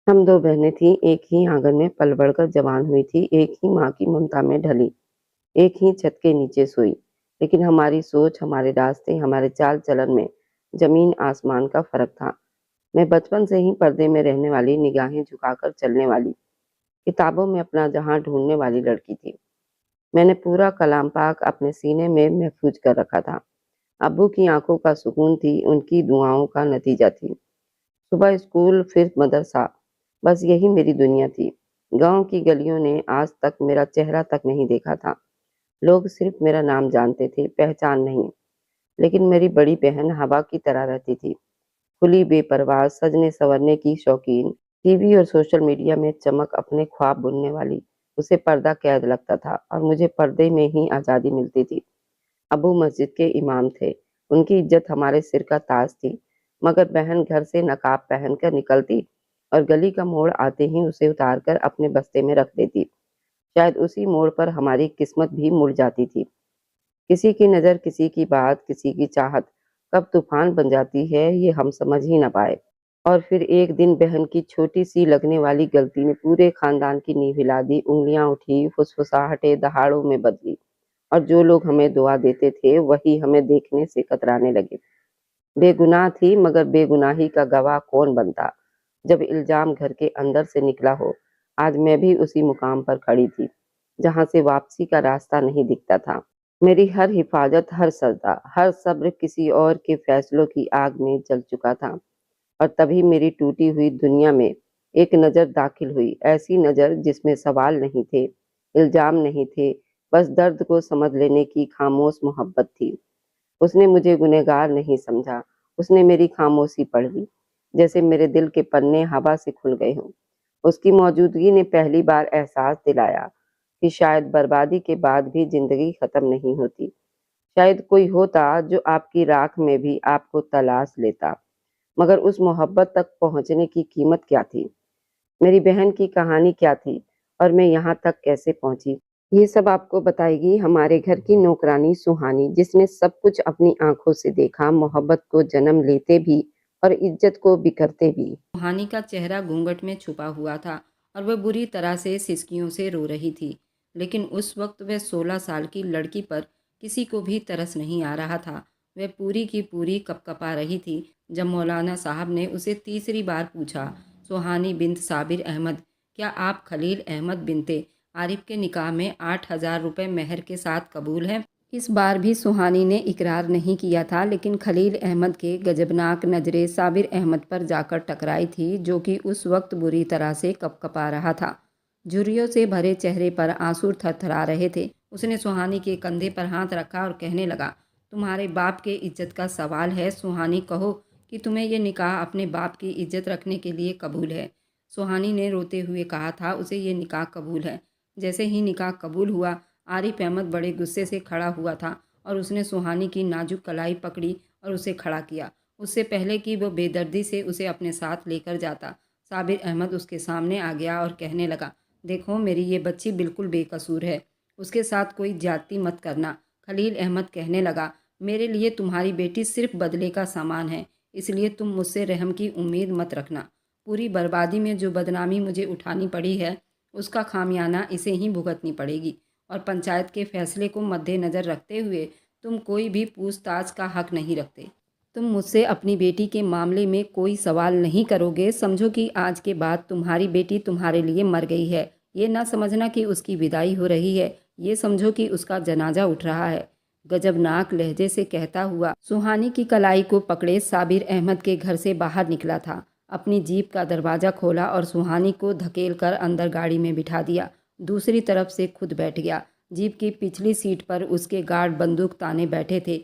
हम 2 बहनें थीं, एक ही आँगन में पल बढ़कर जवान हुई थी, एक ही माँ की ममता में ढली, एक ही छत के नीचे सोई। लेकिन हमारी सोच, हमारे रास्ते, हमारे चाल-चलन में ज़मीन-आसमान का फ़र्क था। मैं बचपन से ही पर्दे में रहने वाली, निगाहें झुकाकर चलने वाली, किताबों में अपना जहाँ ढूँढने वाली लड़की थी। मैंने पूरा कलाम पाक अपने सीने में महफ़ूज़ कर रखा था। अब्बू की आँखों का सुकून थी, उनकी दुआओं का नतीजा थी। सुबह स्कूल फिर मदरसा, बस यही मेरी दुनिया थी। गाँव की गलियों ने आज तक मेरा चेहरा तक नहीं देखा था। लोग सिर्फ मेरा नाम जानते थे, पहचान नहीं। लेकिन मेरी बड़ी बहन हवा की तरह रहती थी, खुली बेपरवाह, सजने-संवरने की शौकीन, टीवी और सोशल मीडिया में चमक अपने ख्वाब बुनने वाली। उसे पर्दा कैद लगता था और मुझे पर्दे में ही आज़ादी मिलती थी। अबू मस्जिद के इमाम थे, उनकी इज्जत हमारे सिर का ताज थी, मगर बहन घर से नकाब पहनकर निकलती और गली का मोड़ आते ही उसे उतारकर अपने बस्ते में रख देती। शायद उसी मोड़ पर हमारी किस्मत भी मुड़ जाती थी। किसी की नज़र, किसी की बात, किसी की चाहत कब तूफान बन जाती है, ये हम समझ ही ना पाए। और फिर एक दिन बहन की छोटी-सी लगने वाली गलती ने पूरे खानदान की नींव हिला दी, उँगलियाँ उठी, फुसफुसाहटें दहाड़ों में बदली। और जो लोग हमें दुआ देते थे, वही हमें देखने से कतराने लगे। बेगुनाह थी, मगर बेगुनाही का गवाह कौन बनता? जब इल्ज़ाम घर के अंदर से निकला हो। आज मैं भी उसी मुकाम पर खड़ी थी, जहाँ से वापसी का रास्ता नहीं दिखता था। मेरी हर हिफाज़त, हर सजदा, हर सब्र किसी और के फैसलों की आग में जल चुका था। और तभी मेरी टूटी हुई दुनिया में एक नज़र दाखिल हुई, ऐसी नज़र जिसमें सवाल नहीं थे, इल्ज़ाम नहीं थे, बस दर्द को समझ लेने की खामोश मोहब्बत थी। उसने मुझे गुनहगार नहीं समझा, उसने मेरी खामोशी पढ़ ली, जैसे मेरे दिल के पन्ने हवा से खुल गए हों। उसकी मौजूदगी ने पहली बार एहसास दिलाया कि शायद बर्बादी के बाद भी ज़िंदगी ख़त्म नहीं होती। शायद कोई होता जो आपकी राख में भी आपको तलाश लेता। मगर उस मोहब्बत तक पहुँचने की कीमत क्या थी? मेरी बहन की कहानी क्या थी? और मैं यहाँ तक कैसे पहुँची? ये सब आपको बताएगी हमारे घर की नौकरानी सुहानी, जिसने सब कुछ अपनी आँखों से देखा, मोहब्बत को जन्म लेते भी और इज़्ज़त को बिखरते भी। सुहानी का चेहरा घूंघट में छुपा हुआ था और वह बुरी तरह से सिसकियों से रो रही थी। लेकिन उस वक्त वह 16 साल की लड़की पर किसी को भी तरस नहीं आ रहा था। वह पूरी की पूरी कपकपा रही थी जब मौलाना साहब ने उसे तीसरी बार पूछा, सुहानी बिन्त साबिर अहमद, क्या आप खलील अहमद बिनते आरिफ के निकाह में 8,000 रुपये मेहर के साथ कबूल हैं? इस बार भी सुहानी ने इकरार नहीं किया था, लेकिन खलील अहमद के गजबनाक नज़रें साबिर अहमद पर जाकर टकराई थी, जो कि उस वक्त बुरी तरह से कपकपा रहा था। झुर्रियों से भरे चेहरे पर आंसू थरथरा रहे थे। उसने सुहानी के कंधे पर हाथ रखा और कहने लगा, तुम्हारे बाप के इज्जत का सवाल है सुहानी, कहो कि तुम्हें यह निकाह अपने बाप की इज्जत रखने के लिए कबूल है। सुहानी ने रोते हुए कहा था उसे ये निकाह कबूल है। जैसे ही निकाह कबूल हुआ, आरिफ अहमद बड़े गुस्से से खड़ा हुआ था और उसने सुहानी की नाजुक कलाई पकड़ी और उसे खड़ा किया। उससे पहले कि वो बेदर्दी से उसे अपने साथ लेकर जाता, साबिर अहमद उसके सामने आ गया और कहने लगा, देखो मेरी ये बच्ची बिल्कुल बेकसूर है, उसके साथ कोई ज्यादती मत करना। खलील अहमद कहने लगा, मेरे लिए तुम्हारी बेटी सिर्फ बदले का सामान है, इसलिए तुम मुझसे रहम की उम्मीद मत रखना। पूरी बर्बादी में जो बदनामी मुझे उठानी पड़ी है, उसका खामियाना इसे ही भुगतनी पड़ेगी। और पंचायत के फैसले को मद्देनज़र रखते हुए तुम कोई भी पूछताछ का हक नहीं रखते। तुम मुझसे अपनी बेटी के मामले में कोई सवाल नहीं करोगे। समझो कि आज के बाद तुम्हारी बेटी तुम्हारे लिए मर गई है। ये ना समझना कि उसकी विदाई हो रही है, ये समझो कि उसका जनाजा उठ रहा है। गजबनाक लहजे से कहता हुआ सुहानी की कलाई को पकड़े साबिर अहमद के घर से बाहर निकला था। अपनी जीप का दरवाज़ा खोला और सुहानी को धकेल कर अंदर गाड़ी में बिठा दिया। दूसरी तरफ से खुद बैठ गया। जीप की पिछली सीट पर उसके गार्ड बंदूक ताने बैठे थे।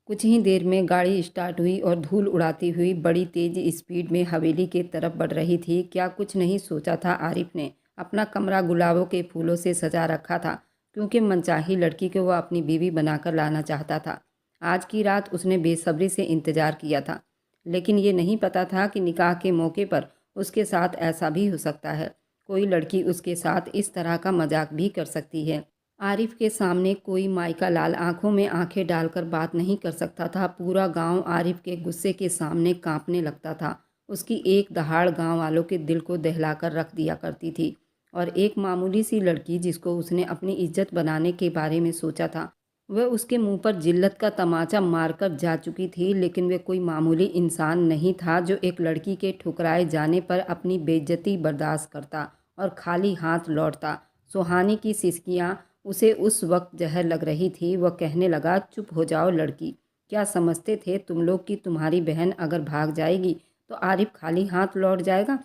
कुछ ही देर में गाड़ी स्टार्ट हुई और धूल उड़ाती हुई बड़ी तेज स्पीड में हवेली के तरफ बढ़ रही थी। क्या कुछ नहीं सोचा था आरिफ ने। अपना कमरा गुलाबों के फूलों से सजा रखा था, क्योंकि मनचाही लड़की को वह अपनी बीवी बनाकर लाना चाहता था। आज की रात उसने बेसब्री से इंतजार किया था, लेकिन ये नहीं पता था कि निकाह के मौके पर उसके साथ ऐसा भी हो सकता है। कोई लड़की उसके साथ इस तरह का मजाक भी कर सकती है। आरिफ के सामने कोई माइका लाल आंखों में आंखें डालकर बात नहीं कर सकता था। पूरा गांव आरिफ के गुस्से के सामने कांपने लगता था। उसकी एक दहाड़ गांव वालों के दिल को दहलाकर रख दिया करती थी। और एक मामूली सी लड़की जिसको उसने अपनी इज्जत बनाने के बारे में सोचा था, वह उसके मुंह पर जिल्लत का तमाचा मारकर जा चुकी थी। लेकिन वह कोई मामूली इंसान नहीं था जो एक लड़की के ठुकराए जाने पर अपनी बेइज्जती बर्दाश्त करता और खाली हाथ लौटता। सुहानी की सिसकियां उसे उस वक्त जहर लग रही थी। वह कहने लगा, चुप हो जाओ लड़की, क्या समझते थे तुम लोग कि तुम्हारी बहन अगर भाग जाएगी तो आरिफ खाली हाथ लौट जाएगा,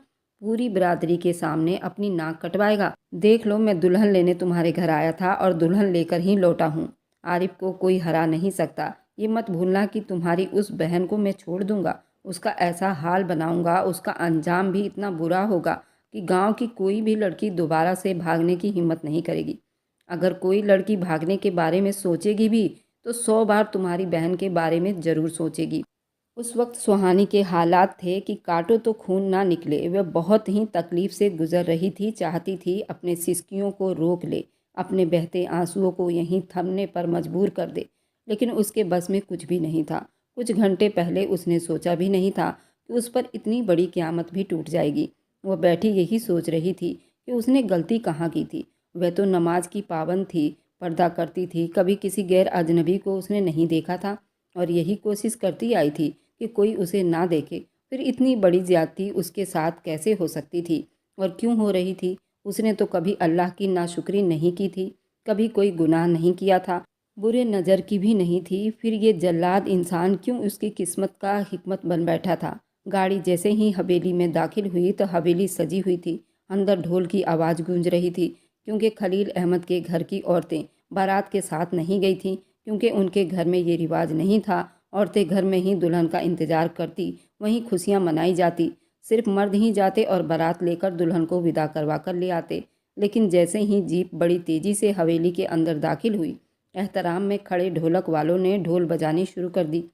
पूरी बिरादरी के सामने अपनी नाक कटवाएगा। देख लो, मैं दुल्हन लेने तुम्हारे घर आया था और दुल्हन लेकर ही लौटा हूँ। आरिफ को कोई हरा नहीं सकता। ये मत भूलना कि तुम्हारी उस बहन को मैं छोड़ दूंगा, उसका ऐसा हाल बनाऊंगा, उसका अंजाम भी इतना बुरा होगा कि गांव की कोई भी लड़की दोबारा से भागने की हिम्मत नहीं करेगी। अगर कोई लड़की भागने के बारे में सोचेगी भी तो 100 बार तुम्हारी बहन के बारे में ज़रूर सोचेगी। उस वक्त सुहानी के हालात थे कि काटो तो खून ना निकले। वह बहुत ही तकलीफ से गुजर रही थी, चाहती थी अपने सिसकियों को रोक ले, अपने बहते आंसुओं को यहीं थमने पर मजबूर कर दे, लेकिन उसके बस में कुछ भी नहीं था। कुछ घंटे पहले उसने सोचा भी नहीं था कि उस पर इतनी बड़ी क़यामत भी टूट जाएगी। वह बैठी यही सोच रही थी कि उसने गलती कहाँ की थी। वह तो नमाज की पाबंद थी, पर्दा करती थी, कभी किसी गैर अजनबी को उसने नहीं देखा था और यही कोशिश करती आई थी कि कोई उसे ना देखे। फिर इतनी बड़ी ज्यादती उसके साथ कैसे हो सकती थी और क्यों हो रही थी? उसने तो कभी अल्लाह की नाशुक्री नहीं की थी, कभी कोई गुनाह नहीं किया था, बुरे नज़र की भी नहीं थी। फिर ये जल्लाद इंसान क्यों उसकी किस्मत का हिकमत बन बैठा था? गाड़ी जैसे ही हवेली में दाखिल हुई तो हवेली सजी हुई थी। अंदर ढोल की आवाज़ गूंज रही थी, क्योंकि खलील अहमद के घर की औरतें बारात के साथ नहीं गई थीं, क्योंकि उनके घर में ये रिवाज नहीं था। औरतें घर में ही दुल्हन का इंतजार करती, वहीं खुशियां मनाई जाती। सिर्फ मर्द ही जाते और बारात लेकर दुल्हन को विदा करवा कर ले आते। लेकिन जैसे ही जीप बड़ी तेजी से हवेली के अंदर दाखिल हुई, एहतराम में खड़े ढोलक वालों ने ढोल बजानी शुरू कर दी,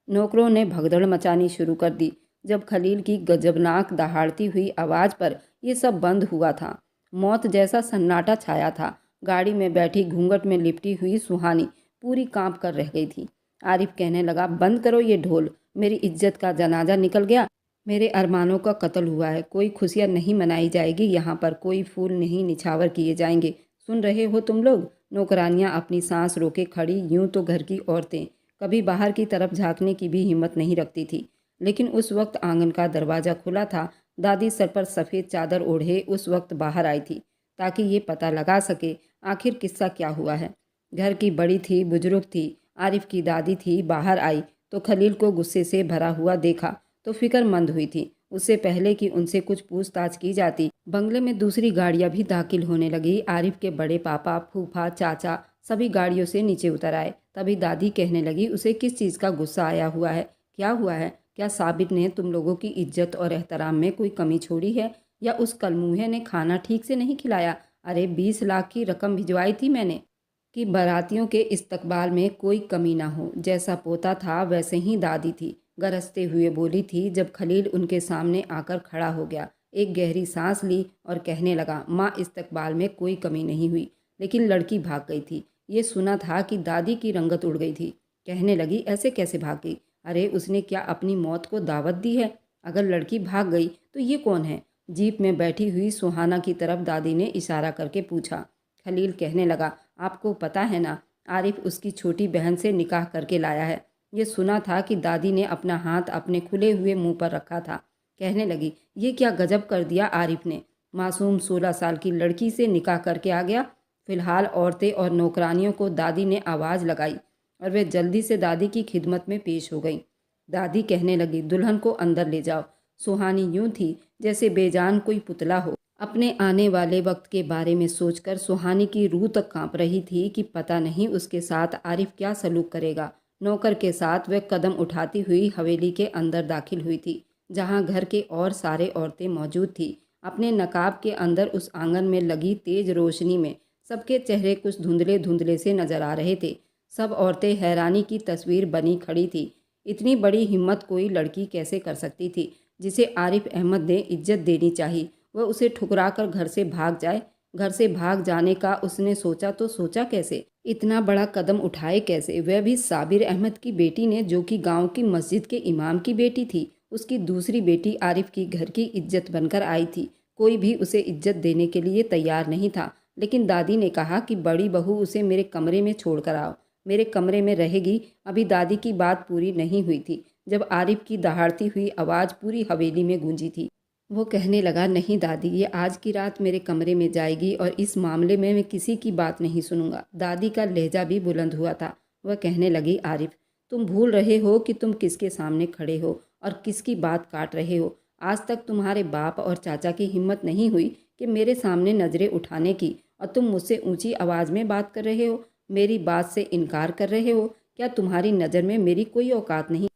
नौकरों ने भगदड़ मचानी शुरू कर दी। जब खलील की गजबनाक दहाड़ती हुई आवाज़ पर यह सब बंद हुआ था, मौत जैसा सन्नाटा छाया था। गाड़ी में बैठी घूंघट में लिपटी हुई सुहानी पूरी कांप कर रह गई थी। आरिफ कहने लगा, बंद करो ये ढोल, मेरी इज्जत का जनाजा निकल गया, मेरे अरमानों का कत्ल हुआ है, कोई खुशियाँ नहीं मनाई जाएगी, यहाँ पर कोई फूल नहीं निछावर किए जाएंगे। सुन रहे हो तुम लोग? नौकरानियाँ अपनी सांस रोके खड़ी, यूं तो घर की औरतें कभी बाहर की तरफ झांकने की भी हिम्मत नहीं रखती थी, लेकिन उस वक्त आंगन का दरवाज़ा खुला था। दादी सर पर सफ़ेद चादर ओढ़े उस वक्त बाहर आई थी, ताकि ये पता लगा सके आखिर किस्सा क्या हुआ है। घर की बड़ी थी, बुजुर्ग थी, आरिफ की दादी थी। बाहर आई तो खलील को गुस्से से भरा हुआ देखा तो फिक्रमंद हुई थी। उससे पहले कि उनसे कुछ पूछताछ की जाती, बंगले में दूसरी गाड़ियां भी दाखिल होने लगी। आरिफ के बड़े पापा, फूफा, चाचा सभी गाड़ियों से नीचे उतर आए। तभी दादी कहने लगी, उसे किस चीज़ का गुस्सा आया हुआ है? क्या हुआ है? क्या साबिर ने तुम लोगों की इज्जत और एहतराम में कोई कमी छोड़ी है, या उस कलमुहे ने खाना ठीक से नहीं खिलाया? अरे 20 लाख की रकम भिजवाई थी मैंने कि बारातियों के इस्तकबाल में कोई कमी ना हो। जैसा पोता था वैसे ही दादी थी, गरजते हुए बोली थी। जब खलील उनके सामने आकर खड़ा हो गया, एक गहरी सांस ली और कहने लगा, माँ, इस्तकबाल में कोई कमी नहीं हुई, लेकिन लड़की भाग गई थी। ये सुना था कि दादी की रंगत उड़ गई थी। कहने लगी, ऐसे कैसे भाग गई? अरे उसने क्या अपनी मौत को दावत दी है? अगर लड़की भाग गई तो ये कौन है? जीप में बैठी हुई सुहाना की तरफ दादी ने इशारा करके पूछा। खलील कहने लगा, आपको पता है ना, आरिफ उसकी छोटी बहन से निकाह करके लाया है। ये सुना था कि दादी ने अपना हाथ अपने खुले हुए मुंह पर रखा था। कहने लगी, ये क्या गजब कर दिया आरिफ ने, मासूम 16 साल की लड़की से निकाह करके आ गया। फिलहाल औरतें और नौकरानियों को दादी ने आवाज़ लगाई और वे जल्दी से दादी की खिदमत में पेश हो गई। दादी कहने लगी, दुल्हन को अंदर ले जाओ। सुहानी यूं थी जैसे बेजान कोई पुतला हो। अपने आने वाले वक्त के बारे में सोचकर सुहानी की रूह तक कांप रही थी कि पता नहीं उसके साथ आरिफ क्या सलूक करेगा। नौकर के साथ वह कदम उठाती हुई हवेली के अंदर दाखिल हुई थी, जहां घर के और सारे औरतें मौजूद थी। अपने नकाब के अंदर उस आंगन में लगी तेज रोशनी में सबके चेहरे कुछ धुंधले धुंधले से नजर आ रहे थे। सब औरतें हैरानी की तस्वीर बनी खड़ी थी। इतनी बड़ी हिम्मत कोई लड़की कैसे कर सकती थी, जिसे आरिफ अहमद ने इज्जत देनी चाहिए, वह उसे ठुकरा कर घर से भाग जाए। घर से भाग जाने का उसने सोचा तो सोचा कैसे? इतना बड़ा कदम उठाए कैसे? वह भी साबिर अहमद की बेटी ने, जो कि गांव की मस्जिद के इमाम की बेटी थी। उसकी दूसरी बेटी आरिफ की घर की इज्जत बनकर आई थी। कोई भी उसे इज्जत देने के लिए तैयार नहीं था, लेकिन दादी ने कहा कि बड़ी बहू उसे मेरे कमरे में छोड़ कर आओ, मेरे कमरे में रहेगी। अभी दादी की बात पूरी नहीं हुई थी जब आरिफ की दहाड़ती हुई आवाज़ पूरी हवेली में गूंजी थी। वो कहने लगा, नहीं दादी, ये आज की रात मेरे कमरे में जाएगी और इस मामले में मैं किसी की बात नहीं सुनूंगा। दादी का लहजा भी बुलंद हुआ था। वह कहने लगी, आरिफ, तुम भूल रहे हो कि तुम किसके सामने खड़े हो और किसकी बात काट रहे हो। आज तक तुम्हारे बाप और चाचा की हिम्मत नहीं हुई कि मेरे सामने नज़रें उठाने की, और तुम मुझसे ऊंची आवाज़ में बात कर रहे हो, मेरी बात से इनकार कर रहे हो। क्या तुम्हारी नज़र में मेरी कोई औकात नहीं,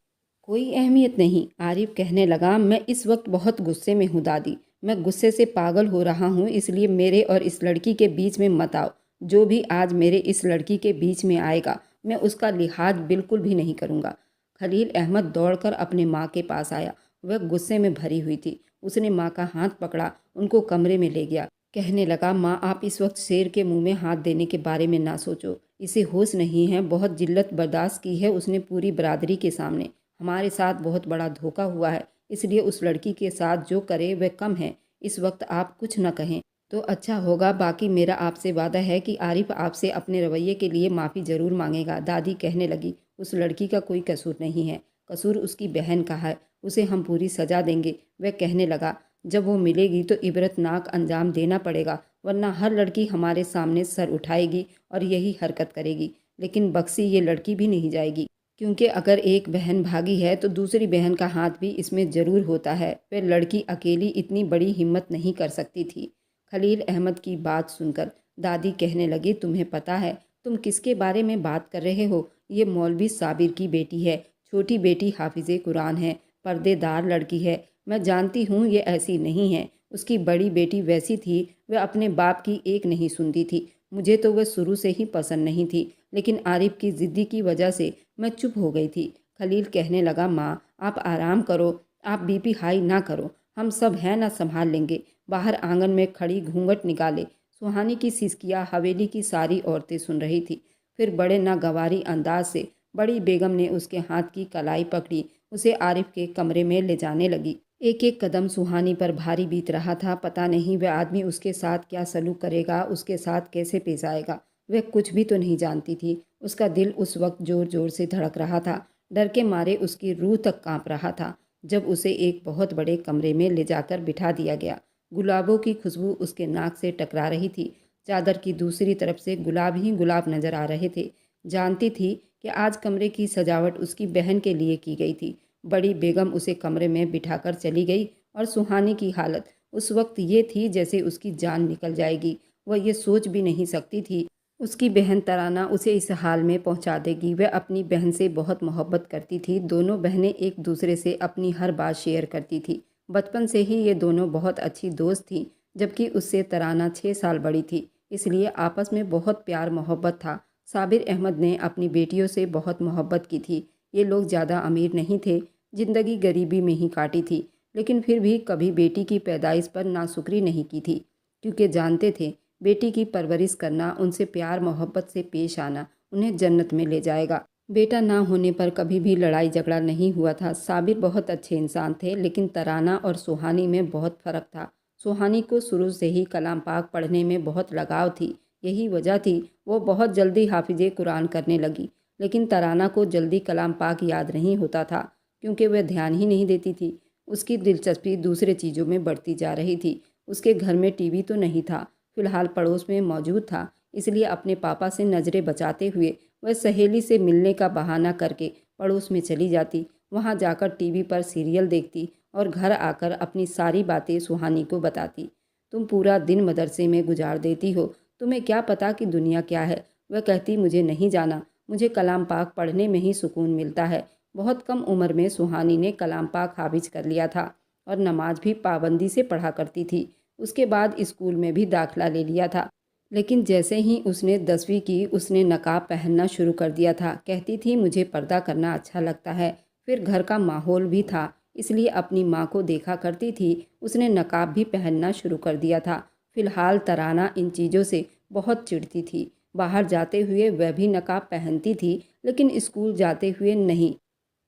कोई अहमियत नहीं? आरिफ कहने लगा, मैं इस वक्त बहुत गुस्से में हूँ दादी, मैं गुस्से से पागल हो रहा हूँ, इसलिए मेरे और इस लड़की के बीच में मत आओ। जो भी आज मेरे इस लड़की के बीच में आएगा, मैं उसका लिहाज बिल्कुल भी नहीं करूँगा। खलील अहमद दौड़कर अपने माँ के पास आया। वह गुस्से में भरी हुई थी। उसने माँ का हाथ पकड़ा, उनको कमरे में ले गया। कहने लगा, माँ, आप इस वक्त शेर के मुंह में हाथ देने के बारे में ना सोचो। इसे होश नहीं है, बहुत जिल्लत बर्दाश्त की है उसने पूरी बरादरी के सामने। हमारे साथ बहुत बड़ा धोखा हुआ है, इसलिए उस लड़की के साथ जो करे वह कम है। इस वक्त आप कुछ न कहें तो अच्छा होगा। बाकी मेरा आपसे वादा है कि आरिफ आपसे अपने रवैये के लिए माफ़ी ज़रूर मांगेगा। दादी कहने लगी, उस लड़की का कोई कसूर नहीं है, कसूर उसकी बहन का है, उसे हम पूरी सज़ा देंगे। वह कहने लगा, जब वो मिलेगी तो इबरतनाक अंजाम देना पड़ेगा, वरना हर लड़की हमारे सामने सर उठाएगी और यही हरकत करेगी। लेकिन बख्शी ये लड़की भी नहीं जाएगी, क्योंकि अगर एक बहन भागी है तो दूसरी बहन का हाथ भी इसमें ज़रूर होता है। वह लड़की अकेली इतनी बड़ी हिम्मत नहीं कर सकती थी। खलील अहमद की बात सुनकर दादी कहने लगी, तुम्हें पता है तुम किसके बारे में बात कर रहे हो? ये मौलवी साबिर की बेटी है। छोटी बेटी हाफिज़े कुरान है, पर्देदार लड़की है। मैं जानती हूँ ये ऐसी नहीं है। उसकी बड़ी बेटी वैसी थी, वह अपने बाप की एक नहीं सुनती थी। मुझे तो वह शुरू से ही पसंद नहीं थी, लेकिन आरिफ की ज़िद्दी की वजह से मैं चुप हो गई थी। खलील कहने लगा, माँ, आप आराम करो, आप बीपी हाई ना करो, हम सब हैं ना, संभाल लेंगे। बाहर आंगन में खड़ी घूंघट निकाले सुहानी की सिसकियाँ हवेली की सारी औरतें सुन रही थी। फिर बड़े नागवारी अंदाज से बड़ी बेगम ने उसके हाथ की कलाई पकड़ी, उसे आरिफ के कमरे में ले जाने लगी। एक एक कदम सुहानी पर भारी बीत रहा था। पता नहीं वह आदमी उसके साथ क्या सलूक करेगा, उसके साथ कैसे पेश आएगा। वह कुछ भी तो नहीं जानती थी। उसका दिल उस वक्त जोर जोर से धड़क रहा था। डर के मारे उसकी रूह तक कांप रहा था। जब उसे एक बहुत बड़े कमरे में ले जाकर बिठा दिया गया, गुलाबों की खुशबू उसके नाक से टकरा रही थी। चादर की दूसरी तरफ से गुलाब ही गुलाब नजर आ रहे थे। जानती थी कि आज कमरे की सजावट उसकी बहन के लिए की गई थी। बड़ी बेगम उसे कमरे में बिठाकर चली गई और सुहानी की हालत उस वक्त ये थी जैसे उसकी जान निकल जाएगी। वह ये सोच भी नहीं सकती थी उसकी बहन तराना उसे इस हाल में पहुंचा देगी। वह अपनी बहन से बहुत मोहब्बत करती थी। दोनों बहनें एक दूसरे से अपनी हर बात शेयर करती थी। बचपन से ही ये दोनों बहुत अच्छी दोस्त थीं, जबकि उससे तराना 6 साल बड़ी थी, इसलिए आपस में बहुत प्यार मोहब्बत था। साबिर अहमद ने अपनी बेटियों से बहुत मोहब्बत की थी। ये लोग ज़्यादा अमीर नहीं थे, ज़िंदगी गरीबी में ही काटी थी, लेकिन फिर भी कभी बेटी की पैदाइश पर नाशुक्री नहीं की थी, क्योंकि जानते थे बेटी की परवरिश करना, उनसे प्यार मोहब्बत से पेश आना उन्हें जन्नत में ले जाएगा। बेटा ना होने पर कभी भी लड़ाई झगड़ा नहीं हुआ था। साबिर बहुत अच्छे इंसान थे, लेकिन तराना और सुहानी में बहुत फ़र्क था। सुहानी को शुरू से ही कलाम पाक पढ़ने में बहुत लगाव थी। यही वजह थी वो बहुत जल्दी हाफिज़े कुरान करने लगी। लेकिन तराना को जल्दी कलाम पाक याद नहीं होता था, क्योंकि वह ध्यान ही नहीं देती थी। उसकी दिलचस्पी दूसरे चीज़ों में बढ़ती जा रही थी। उसके घर में टीवी तो नहीं था, फिलहाल पड़ोस में मौजूद था, इसलिए अपने पापा से नज़रें बचाते हुए वह सहेली से मिलने का बहाना करके पड़ोस में चली जाती। वहां जाकर टीवी पर सीरियल देखती और घर आकर अपनी सारी बातें सुहानी को बताती। तुम पूरा दिन मदरसे में गुजार देती हो, तुम्हें क्या पता कि दुनिया क्या है। वह कहती, मुझे नहीं जाना, मुझे कलाम पाक पढ़ने में ही सुकून मिलता है। बहुत कम उम्र में सुहानी ने कलाम पाक हाफिज कर लिया था और नमाज भी पाबंदी से पढ़ा करती थी। उसके बाद स्कूल में भी दाखिला ले लिया था, लेकिन जैसे ही उसने 10वीं की, उसने नकाब पहनना शुरू कर दिया था। कहती थी, मुझे पर्दा करना अच्छा लगता है। फिर घर का माहौल भी था, इसलिए अपनी माँ को देखा करती थी, उसने नकाब भी पहनना शुरू कर दिया था। फिलहाल तराना इन चीज़ों से बहुत चिढ़ती थी। बाहर जाते हुए वह भी नकाब पहनती थी, लेकिन स्कूल जाते हुए नहीं।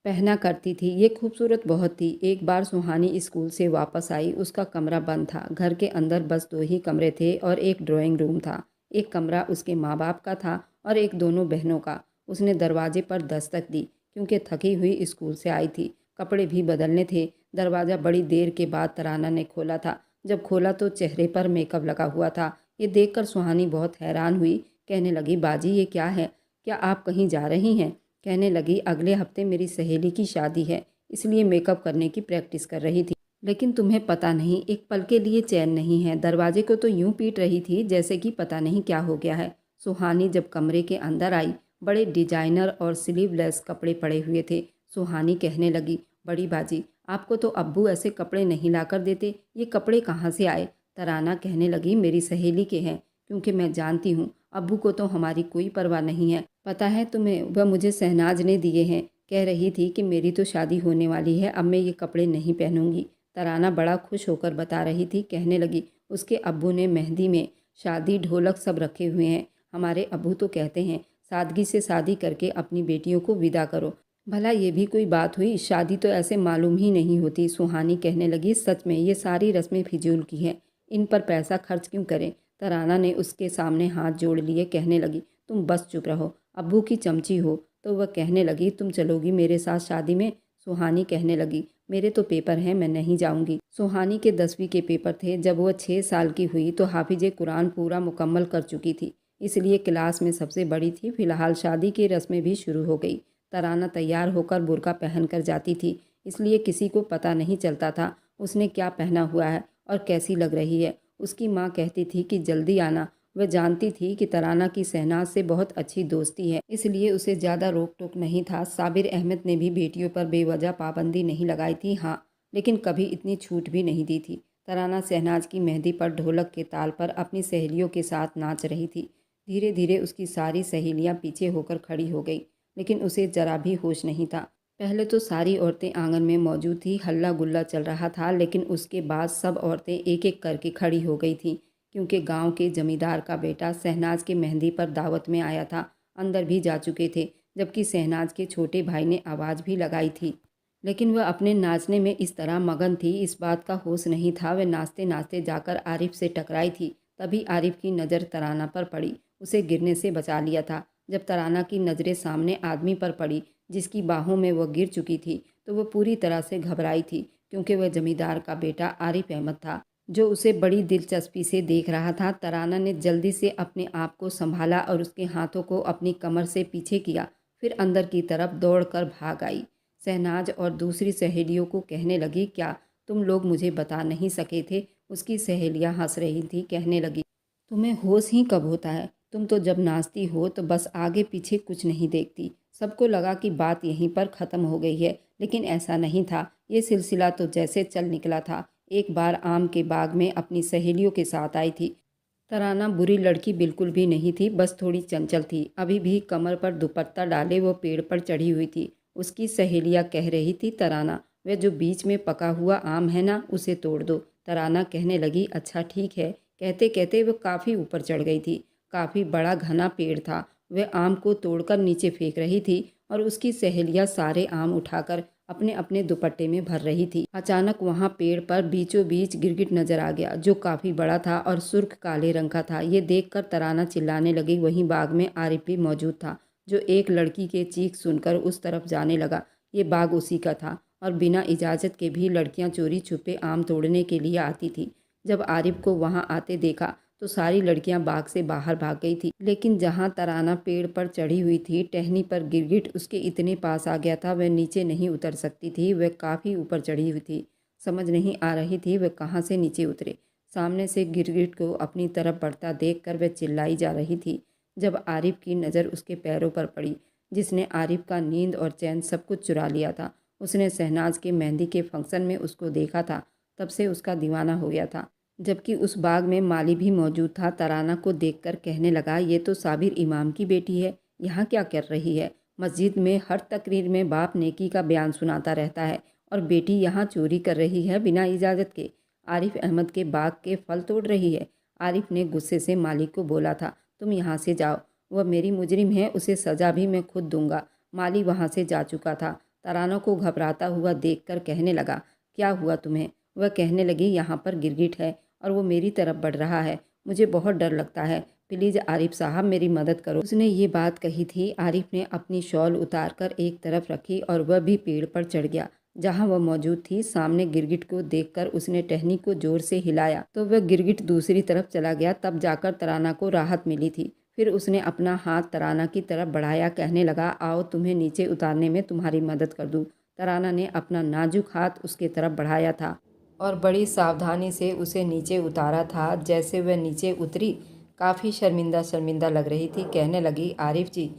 पहना करती थी। ये खूबसूरत बहुत थी। एक बार सुहानी स्कूल से वापस आई, उसका कमरा बंद था। घर के अंदर बस 2 ही कमरे थे और एक ड्राइंग रूम था। एक कमरा उसके माँ बाप का था और एक दोनों बहनों का। उसने दरवाजे पर दस्तक दी क्योंकि थकी हुई स्कूल से आई थी, कपड़े भी बदलने थे। दरवाज़ा बड़ी देर के बाद तराना ने खोला था। जब खोला तो चेहरे पर मेकअप लगा हुआ था। ये देखकर सुहानी बहुत हैरान हुई। कहने लगी, बाजी ये क्या है? क्या आप कहीं जा रही हैं? कहने लगी, अगले हफ्ते मेरी सहेली की शादी है, इसलिए मेकअप करने की प्रैक्टिस कर रही थी। लेकिन तुम्हें पता नहीं, एक पल के लिए चैन नहीं है। दरवाजे को तो यूं पीट रही थी जैसे कि पता नहीं क्या हो गया है। सुहानी जब कमरे के अंदर आई, बड़े डिजाइनर और स्लीवलेस कपड़े पड़े हुए थे। सुहानी कहने लगी, बड़ी बाजी, आपको तो अब्बू ऐसे कपड़े नहीं लाकर देते, ये कपड़े कहाँ से आए? तराना कहने लगी, मेरी सहेली के हैं, क्योंकि मैं जानती हूँ अब्बू को तो हमारी कोई परवाह नहीं है। पता है तुम्हें, वह मुझे शहनाज ने दिए हैं। कह रही थी कि मेरी तो शादी होने वाली है, अब मैं ये कपड़े नहीं पहनूंगी। तराना बड़ा खुश होकर बता रही थी। कहने लगी, उसके अब्बू ने मेहंदी में शादी ढोलक सब रखे हुए हैं। हमारे अब्बू तो कहते हैं सादगी से शादी करके अपनी बेटियों को विदा करो। भला ये भी कोई बात हुई? शादी तो ऐसे मालूम ही नहीं होती। सुहानी कहने लगी, सच में ये सारी रस्में फिजूल की हैं, इन पर पैसा खर्च क्यों करें? तराना ने उसके सामने हाथ जोड़ लिए। कहने लगी, तुम बस चुप रहो, अब्बू की चमची हो। तो वह कहने लगी, तुम चलोगी मेरे साथ शादी में? सुहानी कहने लगी, मेरे तो पेपर हैं, मैं नहीं जाऊंगी। सुहानी के 10वीं के पेपर थे। जब वह 6 साल की हुई तो हाफिजे कुरान पूरा मुकम्मल कर चुकी थी, इसलिए क्लास में सबसे बड़ी थी। फिलहाल शादी की रस्में भी शुरू हो गई। तराना तैयार होकर बुर्का पहन कर जाती थी, इसलिए किसी को पता नहीं चलता था उसने क्या पहना हुआ है और कैसी लग रही है। उसकी माँ कहती थी कि जल्दी आना। वह जानती थी कि तराना की शहनाज से बहुत अच्छी दोस्ती है, इसलिए उसे ज़्यादा रोक टोक नहीं था। साबिर अहमद ने भी बेटियों पर बेवजह पाबंदी नहीं लगाई थी, हाँ, लेकिन कभी इतनी छूट भी नहीं दी थी। तराना शहनाज की मेहंदी पर ढोलक के ताल पर अपनी सहेलियों के साथ नाच रही थी। धीरे धीरे उसकी सारी सहेलियाँ पीछे होकर खड़ी हो गई, लेकिन उसे जरा भी होश नहीं था। पहले तो सारी औरतें आंगन में मौजूद थी, हल्ला गुल्ला चल रहा था, लेकिन उसके बाद सब औरतें एक एक करके खड़ी हो गई थीं, क्योंकि गांव के जमींदार का बेटा शहनाज के मेहंदी पर दावत में आया था। अंदर भी जा चुके थे, जबकि शहनाज के छोटे भाई ने आवाज़ भी लगाई थी, लेकिन वह अपने नाचने में इस तरह मगन थी, इस बात का होश नहीं था। वह नाचते नाचते जाकर आरिफ से टकराई थी। तभी आरिफ की नज़र तराना पर पड़ी, उसे गिरने से बचा लिया था। जब तराना की नज़रें सामने आदमी पर पड़ी जिसकी बाहों में वह गिर चुकी थी, तो वह पूरी तरह से घबराई थी, क्योंकि वह जमींदार का बेटा आरिफ अहमद था, जो उसे बड़ी दिलचस्पी से देख रहा था। तराना ने जल्दी से अपने आप को संभाला और उसके हाथों को अपनी कमर से पीछे किया, फिर अंदर की तरफ दौड़कर भाग आई। शहनाज और दूसरी सहेलियों को कहने लगी, क्या तुम लोग मुझे बता नहीं सके थे? उसकी सहेलियां हंस रही थी। कहने लगी, तुम्हें होश ही कब होता है? तुम तो जब नाचती हो तो बस आगे पीछे कुछ नहीं देखती। सबको लगा कि बात यहीं पर ख़त्म हो गई है, लेकिन ऐसा नहीं था। ये सिलसिला तो जैसे चल निकला था। एक बार आम के बाग में अपनी सहेलियों के साथ आई थी। तराना बुरी लड़की बिल्कुल भी नहीं थी, बस थोड़ी चंचल थी। अभी भी कमर पर दुपट्टा डाले वो पेड़ पर चढ़ी हुई थी। उसकी सहेलियाँ कह रही थी, तराना, वह जो बीच में पका हुआ आम है ना, उसे तोड़ दो। तराना कहने लगी, अच्छा ठीक है। कहते कहते वह काफ़ी ऊपर चढ़ गई थी। काफ़ी बड़ा घना पेड़ था। वह आम को तोड़कर नीचे फेंक रही थी और उसकी सहेलियाँ सारे आम उठाकर अपने अपने दुपट्टे में भर रही थी। अचानक वहाँ पेड़ पर बीचों बीच गिरगिट नजर आ गया, जो काफ़ी बड़ा था और सुर्ख काले रंग का था। ये देखकर तराना चिल्लाने लगी। वहीं बाग में आरिफ भी मौजूद था, जो एक लड़की के चीख सुनकर उस तरफ जाने लगा। ये बाग उसी का था और बिना इजाज़त के भी लड़कियाँ चोरी छुपे आम तोड़ने के लिए आती थी। जब आरिफ को वहाँ आते देखा तो सारी लड़कियां बाग से बाहर भाग गई थी, लेकिन जहां तराना पेड़ पर चढ़ी हुई थी, टहनी पर गिरगिट उसके इतने पास आ गया था, वह नीचे नहीं उतर सकती थी। वह काफ़ी ऊपर चढ़ी हुई थी। समझ नहीं आ रही थी वह कहाँ से नीचे उतरे। सामने से गिरगिट को अपनी तरफ बढ़ता देखकर वह चिल्लाई जा रही थी। जब आरिफ की नज़र उसके पैरों पर पड़ी, जिसने आरिफ का नींद और चैन सब कुछ चुरा लिया था। उसने शहनाज के मेहंदी के फंक्शन में उसको देखा था, तब से उसका दीवाना हो गया था। जबकि उस बाग में माली भी मौजूद था। तराना को देखकर कहने लगा, ये तो साबिर इमाम की बेटी है, यहाँ क्या कर रही है? मस्जिद में हर तकरीर में बाप नेकी का बयान सुनाता रहता है और बेटी यहाँ चोरी कर रही है बिना इजाज़त के। आरिफ अहमद के बाग के फल तोड़ रही है। आरिफ ने गुस्से से मालिक को बोला था, तुम यहाँ से जाओ, वह मेरी मुजरिम है, उसे सज़ा भी मैं खुद दूंगा। माली वहाँ से जा चुका था। तराना को घबराता हुआ देखकर कहने लगा, क्या हुआ तुम्हें? वह कहने लगी, यहाँ पर गिरगिट है और वो मेरी तरफ बढ़ रहा है। मुझे बहुत डर लगता है। प्लीज़ आरिफ साहब मेरी मदद करो। उसने ये बात कही थी। आरिफ ने अपनी शॉल उतारकर एक तरफ रखी और वह भी पेड़ पर चढ़ गया जहाँ वह मौजूद थी। सामने गिरगिट को देखकर उसने टहनी को जोर से हिलाया तो वह गिरगिट दूसरी तरफ चला गया। तब जाकर तराना को राहत मिली थी। फिर उसने अपना हाथ तराना की तरफ बढ़ाया, कहने लगा, आओ तुम्हें नीचे उतारने में तुम्हारी मदद कर दूँ। तराना ने अपना नाजुक हाथ उसके तरफ बढ़ाया था और बड़ी सावधानी से उसे नीचे उतारा था। जैसे वह नीचे उतरी, काफ़ी शर्मिंदा शर्मिंदा लग रही थी। कहने लगी, आरिफ जी,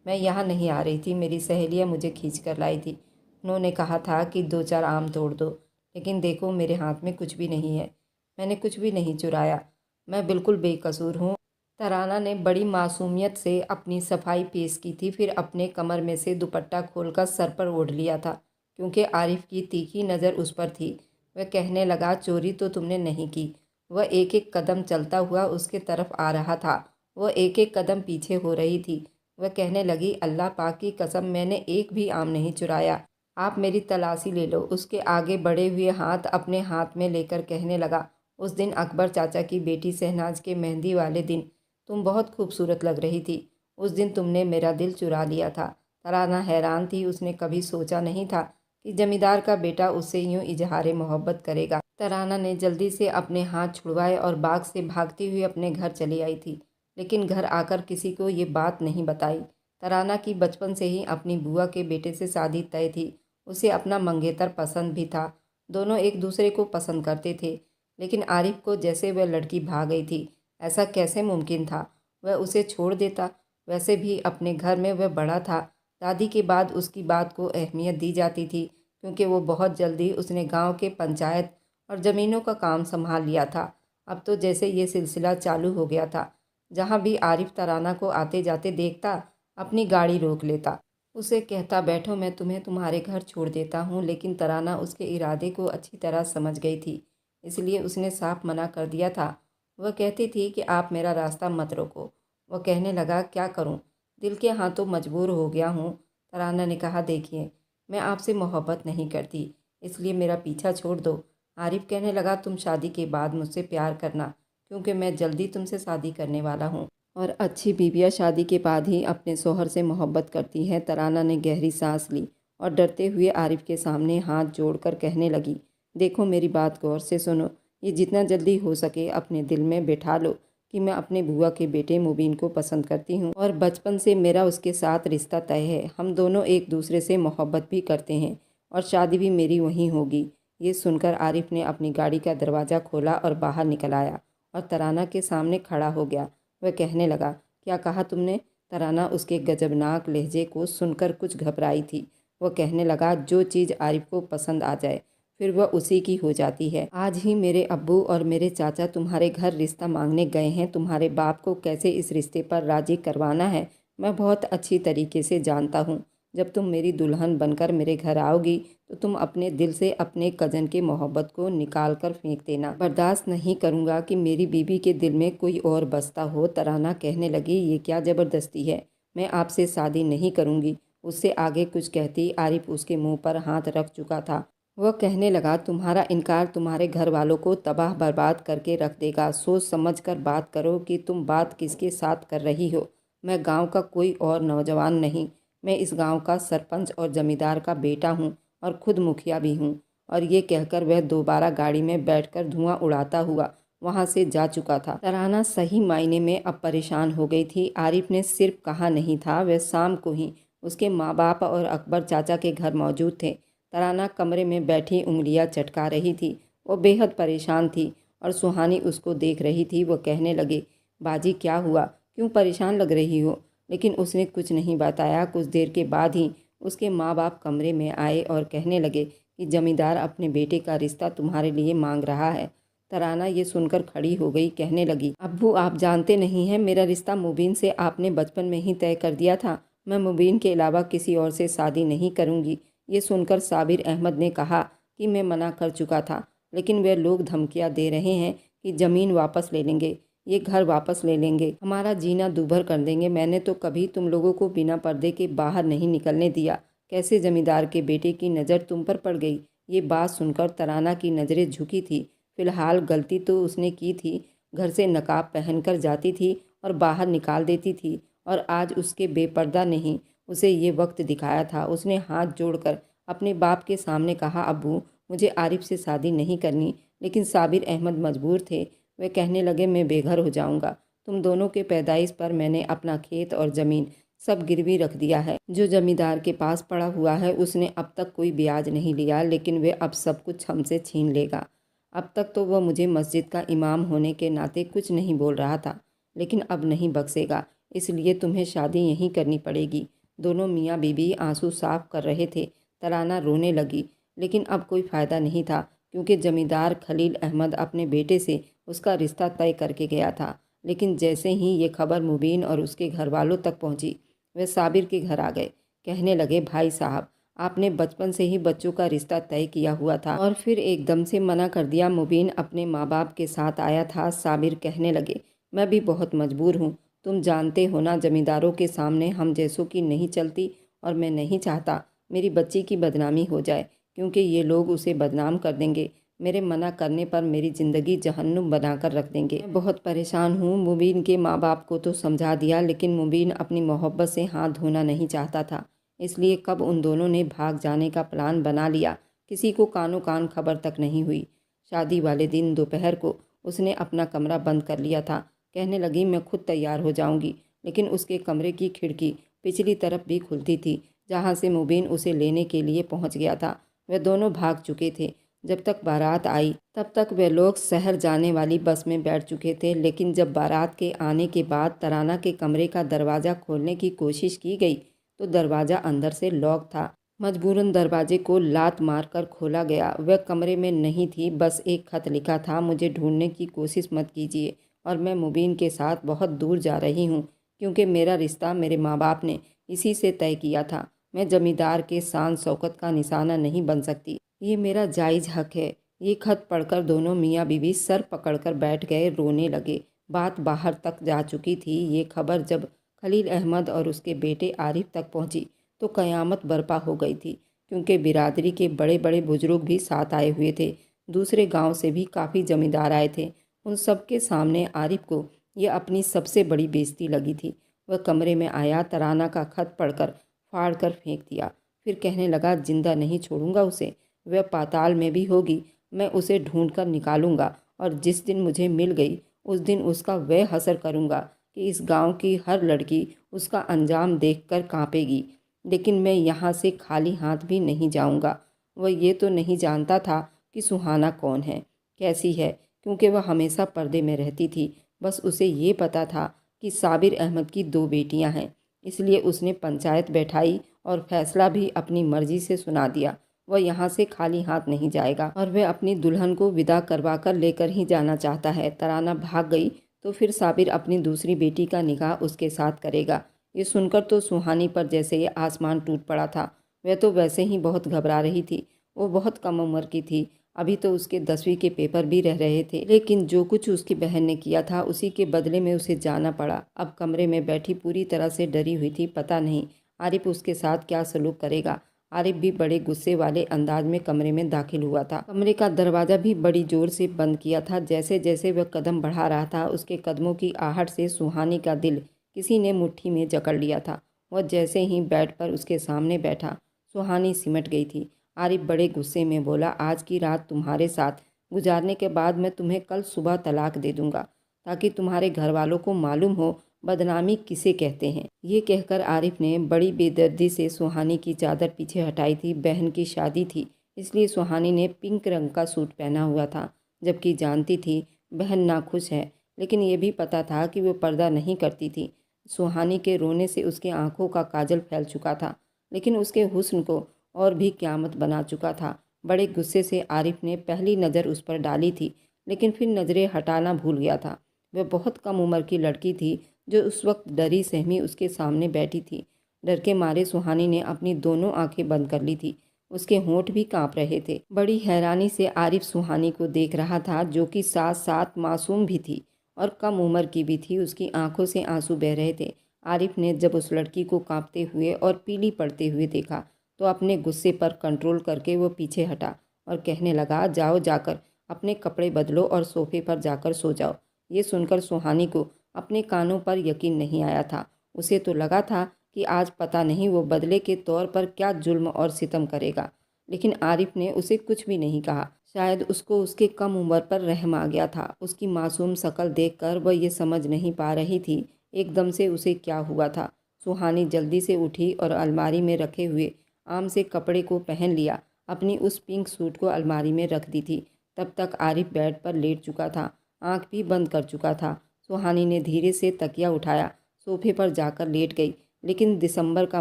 मैं यहाँ नहीं आ रही थी, मेरी सहेलियाँ मुझे खींच कर लाई थी। उन्होंने कहा था कि 2-4 आम तोड़ दो, लेकिन देखो मेरे हाथ में कुछ भी नहीं है। मैंने कुछ भी नहीं चुराया, मैं बिल्कुल बेकसूर हूँ। तराना ने बड़ी मासूमियत से अपनी सफाई पेश की थी। फिर अपने कमर में से दुपट्टा खोलकर सर पर ओढ़ लिया था, क्योंकि आरिफ की तीखी नज़र उस पर थी। वह कहने लगा, चोरी तो तुमने नहीं की। वह एक एक कदम चलता हुआ उसके तरफ आ रहा था। वह एक एक कदम पीछे हो रही थी। वह कहने लगी, अल्लाह पाक की कसम, मैंने एक भी आम नहीं चुराया। आप मेरी तलाशी ले लो। उसके आगे बढ़े हुए हाथ अपने हाथ में लेकर कहने लगा, उस दिन अकबर चाचा की बेटी शहनाज के मेहंदी वाले दिन तुम बहुत खूबसूरत लग रही थी। उस दिन तुमने मेरा दिल चुरा लिया था। तराना हैरान थी। उसने कभी सोचा नहीं था कि जमींदार का बेटा उससे यूं इजहार मोहब्बत करेगा। तराना ने जल्दी से अपने हाथ छुड़वाए और बाग से भागती हुई अपने घर चली आई थी, लेकिन घर आकर किसी को ये बात नहीं बताई। तराना की बचपन से ही अपनी बुआ के बेटे से शादी तय थी। उसे अपना मंगेतर पसंद भी था। दोनों एक दूसरे को पसंद करते थे, लेकिन आरिफ को जैसे वह लड़की भाग गई थी। ऐसा कैसे मुमकिन था? वह उसे छोड़ देता। वैसे भी अपने घर में वह बड़ा था। दादी के बाद उसकी बात को अहमियत दी जाती थी, क्योंकि वो बहुत जल्दी उसने गांव के पंचायत और ज़मीनों का काम संभाल लिया था। अब तो जैसे ये सिलसिला चालू हो गया था। जहाँ भी आरिफ तराना को आते जाते देखता, अपनी गाड़ी रोक लेता। उसे कहता, बैठो, मैं तुम्हें तुम्हारे घर छोड़ देता हूँ। लेकिन तराना उसके इरादे को अच्छी तरह समझ गई थी, इसलिए उसने साफ मना कर दिया था। वह कहती थी कि आप मेरा रास्ता मत रोको। वह कहने लगा, क्या करूँ, दिल के हाथों मजबूर हो गया हूँ। तराना ने कहा, देखिए, मैं आपसे मोहब्बत नहीं करती, इसलिए मेरा पीछा छोड़ दो। आरिफ कहने लगा, तुम शादी के बाद मुझसे प्यार करना, क्योंकि मैं जल्दी तुमसे शादी करने वाला हूँ और अच्छी बीवियाँ शादी के बाद ही अपने शौहर से मोहब्बत करती हैं। तराना ने गहरी सांस ली और डरते हुए आरिफ के सामने हाथ जोड़कर कहने लगी, देखो मेरी बात गौर से सुनो। ये जितना जल्दी हो सके अपने दिल में बैठा लो कि मैं अपने बुआ के बेटे मुबीन को पसंद करती हूँ और बचपन से मेरा उसके साथ रिश्ता तय है। हम दोनों एक दूसरे से मोहब्बत भी करते हैं और शादी भी मेरी वहीं होगी। ये सुनकर आरिफ ने अपनी गाड़ी का दरवाज़ा खोला और बाहर निकल आया और तराना के सामने खड़ा हो गया। वह कहने लगा, क्या कहा तुमने? तराना उसके गजबनाक लहजे को सुनकर कुछ घबराई थी। वह कहने लगा, जो चीज़ आरिफ को पसंद आ जाए फिर वह उसी की हो जाती है। आज ही मेरे अब्बू और मेरे चाचा तुम्हारे घर रिश्ता मांगने गए हैं। तुम्हारे बाप को कैसे इस रिश्ते पर राजी करवाना है मैं बहुत अच्छी तरीके से जानता हूँ। जब तुम मेरी दुल्हन बनकर मेरे घर आओगी तो तुम अपने दिल से अपने कज़न की मोहब्बत को निकाल कर फेंक देना। बर्दाश्त नहीं करूँगा कि मेरी बीबी के दिल में कोई और बसता हो। तराना कहने लगी, ये क्या ज़बरदस्ती है? मैं आपसे शादी नहीं करूँगी। उससे आगे कुछ कहती आरिफ उसके मुंह पर हाथ रख चुका था। वह कहने लगा, तुम्हारा इनकार तुम्हारे घर वालों को तबाह बर्बाद करके रख देगा। सोच समझ कर बात करो कि तुम बात किसके साथ कर रही हो। मैं गांव का कोई और नौजवान नहीं, मैं इस गांव का सरपंच और जमींदार का बेटा हूं और खुद मुखिया भी हूं। और ये कहकर वह दोबारा गाड़ी में बैठकर धुआं उड़ाता हुआ वहां से जा चुका था। तराना सही मायने में अब परेशान हो गई थी। आरिफ ने सिर्फ कहा नहीं था, वह शाम को ही उसके माँ बाप और अकबर चाचा के घर मौजूद थे। तराना कमरे में बैठी उंगलियां चटका रही थी। वो बेहद परेशान थी और सुहानी उसको देख रही थी। वो कहने लगे, बाजी क्या हुआ, क्यों परेशान लग रही हो? लेकिन उसने कुछ नहीं बताया। कुछ देर के बाद ही उसके माँ बाप कमरे में आए और कहने लगे कि जमींदार अपने बेटे का रिश्ता तुम्हारे लिए मांग रहा है। तराना ये सुनकर खड़ी हो गई, कहने लगी, अब्बू आप जानते नहीं हैं, मेरा रिश्ता मुबीन से आपने बचपन में ही तय कर दिया था। मैं मुबीन के अलावा किसी और से शादी नहीं करूँगी। ये सुनकर साबिर अहमद ने कहा कि मैं मना कर चुका था, लेकिन वे लोग धमकियां दे रहे हैं कि ज़मीन वापस ले लेंगे, ये घर वापस ले लेंगे, हमारा जीना दूभर कर देंगे। मैंने तो कभी तुम लोगों को बिना पर्दे के बाहर नहीं निकलने दिया। कैसे जमींदार के बेटे की नज़र तुम पर पड़ गई? ये बात सुनकर तराना की नज़रें झुकी थी। फिलहाल गलती तो उसने की थी, घर से नकाब पहनकर जाती थी और बाहर निकाल देती थी, और आज उसके बेपर्दा नहीं उसे ये वक्त दिखाया था। उसने हाथ जोड़कर अपने बाप के सामने कहा, अब्बू, मुझे आरिफ से शादी नहीं करनी। लेकिन साबिर अहमद मजबूर थे। वे कहने लगे, मैं बेघर हो जाऊंगा। तुम दोनों के पैदाइश पर मैंने अपना खेत और ज़मीन सब गिरवी रख दिया है। जो जमींदार के पास पड़ा हुआ है उसने अब तक कोई ब्याज नहीं लिया, लेकिन वे अब सब कुछ हमसे छीन लेगा। अब तक तो वह मुझे मस्जिद का इमाम होने के नाते कुछ नहीं बोल रहा था, लेकिन अब नहीं बख्शेगा। इसलिए तुम्हें शादी यहीं करनी पड़ेगी। दोनों मियाँ बीबी आंसू साफ कर रहे थे। तराना रोने लगी, लेकिन अब कोई फ़ायदा नहीं था, क्योंकि जमींदार खलील अहमद अपने बेटे से उसका रिश्ता तय करके गया था। लेकिन जैसे ही ये खबर मुबीन और उसके घर वालों तक पहुंची, वे साबिर के घर आ गए। कहने लगे, भाई साहब, आपने बचपन से ही बच्चों का रिश्ता तय किया हुआ था और फिर एकदम से मना कर दिया। मुबीन अपने माँ बाप के साथ आया था। साबिर कहने लगे, मैं भी बहुत मजबूर हूँ। तुम जानते हो ना, जमींदारों के सामने हम जैसों की नहीं चलती, और मैं नहीं चाहता मेरी बच्ची की बदनामी हो जाए, क्योंकि ये लोग उसे बदनाम कर देंगे। मेरे मना करने पर मेरी ज़िंदगी जहन्नुम बनाकर रख देंगे। मैं बहुत परेशान हूँ। मुबीन के माँ बाप को तो समझा दिया, लेकिन मुबीन अपनी मोहब्बत से हाथ धोना नहीं चाहता था। इसलिए कब उन दोनों ने भाग जाने का प्लान बना लिया, किसी को कानो कान खबर तक नहीं हुई। शादी वाले दिन दोपहर को उसने अपना कमरा बंद कर लिया था। कहने लगी, मैं खुद तैयार हो जाऊंगी। लेकिन उसके कमरे की खिड़की पिछली तरफ भी खुलती थी, जहाँ से मुबीन उसे लेने के लिए पहुँच गया था। वे दोनों भाग चुके थे। जब तक बारात आई तब तक वे लोग शहर जाने वाली बस में बैठ चुके थे, लेकिन जब बारात के आने के बाद तराना के कमरे का दरवाज़ा खोलने की कोशिश की गई तो दरवाज़ा अंदर से लॉक था। मजबूरन दरवाजे को लात मारकर खोला गया। वह कमरे में नहीं थी, बस एक खत लिखा था, मुझे ढूंढने की कोशिश मत कीजिए, और मैं मुबीन के साथ बहुत दूर जा रही हूँ, क्योंकि मेरा रिश्ता मेरे माँ बाप ने इसी से तय किया था। मैं जमींदार के शान शौकत का निशाना नहीं बन सकती। ये मेरा जायज़ हक है। ये खत पढ़कर दोनों मियाँ बीवी सर पकड़कर बैठ गए, रोने लगे। बात बाहर तक जा चुकी थी। ये खबर जब खलील अहमद और उसके बेटे आरिफ तक पहुंची तो क़यामत बर्पा हो गई थी, क्योंकि बिरादरी के बड़े बड़े बुजुर्ग भी साथ आए हुए थे। दूसरे गांव से भी काफ़ी जमींदार आए थे। उन सब के सामने आरिफ को यह अपनी सबसे बड़ी बेइज्जती लगी थी। वह कमरे में आया, तराना का खत पढ़कर फाड़ कर फेंक दिया। फिर कहने लगा, जिंदा नहीं छोड़ूंगा उसे। वह पाताल में भी होगी, मैं उसे ढूंढ कर निकालूंगा, और जिस दिन मुझे मिल गई उस दिन उसका वह हसर करूंगा कि इस गांव की हर लड़की उसका अंजाम देखकर कांपेगी। लेकिन मैं यहाँ से खाली हाथ भी नहीं जाऊंगा। वह ये तो नहीं जानता था कि सुहाना कौन है, कैसी है, क्योंकि वह हमेशा पर्दे में रहती थी। बस उसे ये पता था कि साबिर अहमद की 2 बेटियां हैं। इसलिए उसने पंचायत बैठाई और फैसला भी अपनी मर्जी से सुना दिया। वह यहाँ से खाली हाथ नहीं जाएगा, और वह अपनी दुल्हन को विदा करवा कर लेकर ही जाना चाहता है। तराना भाग गई तो फिर साबिर अपनी दूसरी बेटी का निकाह उसके साथ करेगा। ये सुनकर तो सुहानी पर जैसे ये आसमान टूट पड़ा था। वह तो वैसे ही बहुत घबरा रही थी। वो बहुत कम उम्र की थी, अभी तो उसके 10वीं के पेपर भी रह रहे थे। लेकिन जो कुछ उसकी बहन ने किया था उसी के बदले में उसे जाना पड़ा। अब कमरे में बैठी पूरी तरह से डरी हुई थी। पता नहीं आरिफ उसके साथ क्या सलूक करेगा। आरिफ भी बड़े गुस्से वाले अंदाज में कमरे में दाखिल हुआ था। कमरे का दरवाज़ा भी बड़ी जोर से बंद किया था। जैसे जैसे वह कदम बढ़ा रहा था, उसके कदमों की आहट से सुहानी का दिल किसी ने मुट्ठी में जकड़ लिया था। वह जैसे ही बेड पर उसके सामने बैठा, सुहानी सिमट गई थी। आरिफ बड़े गुस्से में बोला, आज की रात तुम्हारे साथ गुजारने के बाद मैं तुम्हें कल सुबह तलाक दे दूंगा, ताकि तुम्हारे घर वालों को मालूम हो बदनामी किसे कहते हैं। ये कहकर आरिफ ने बड़ी बेदर्दी से सुहानी की चादर पीछे हटाई थी। बहन की शादी थी, इसलिए सुहानी ने पिंक रंग का सूट पहना हुआ था, जबकि जानती थी बहन नाखुश है, लेकिन ये भी पता था कि वो पर्दा नहीं करती थी। सुहानी के रोने से उसके आंखों का काजल फैल चुका था, लेकिन उसके हुस्न को और भी क़यामत बना चुका था। बड़े गुस्से से आरिफ ने पहली नज़र उस पर डाली थी, लेकिन फिर नज़रें हटाना भूल गया था। वह बहुत कम उम्र की लड़की थी जो उस वक्त डरी सहमी उसके सामने बैठी थी। डर के मारे सुहानी ने अपनी दोनों आंखें बंद कर ली थी। उसके होंठ भी कांप रहे थे। बड़ी हैरानी से आरिफ सुहानी को देख रहा था, जो कि साथ साथ मासूम भी थी और कम उम्र की भी थी। उसकी आंखों से आंसू बह रहे थे। आरिफ ने जब उस लड़की को कांपते हुए और पीली पड़ते हुए देखा तो अपने गुस्से पर कंट्रोल करके वो पीछे हटा और कहने लगा, जाओ जाकर अपने कपड़े बदलो और सोफे पर जाकर सो जाओ। ये सुनकर सुहानी को अपने कानों पर यकीन नहीं आया था। उसे तो लगा था कि आज पता नहीं वो बदले के तौर पर क्या जुल्म और सितम करेगा, लेकिन आरिफ ने उसे कुछ भी नहीं कहा। शायद उसको उसके कम उम्र पर रहम आ गया था। उसकी मासूम शक्ल देखकर वह ये समझ नहीं पा रही थी एकदम से उसे क्या हुआ था। सुहानी जल्दी से उठी और अलमारी में रखे हुए आम से कपड़े को पहन लिया। अपनी उस पिंक सूट को अलमारी में रख दी थी। तब तक आरिफ बेड पर लेट चुका था, आंख भी बंद कर चुका था। सुहानी ने धीरे से तकिया उठाया, सोफे पर जाकर लेट गई। लेकिन दिसंबर का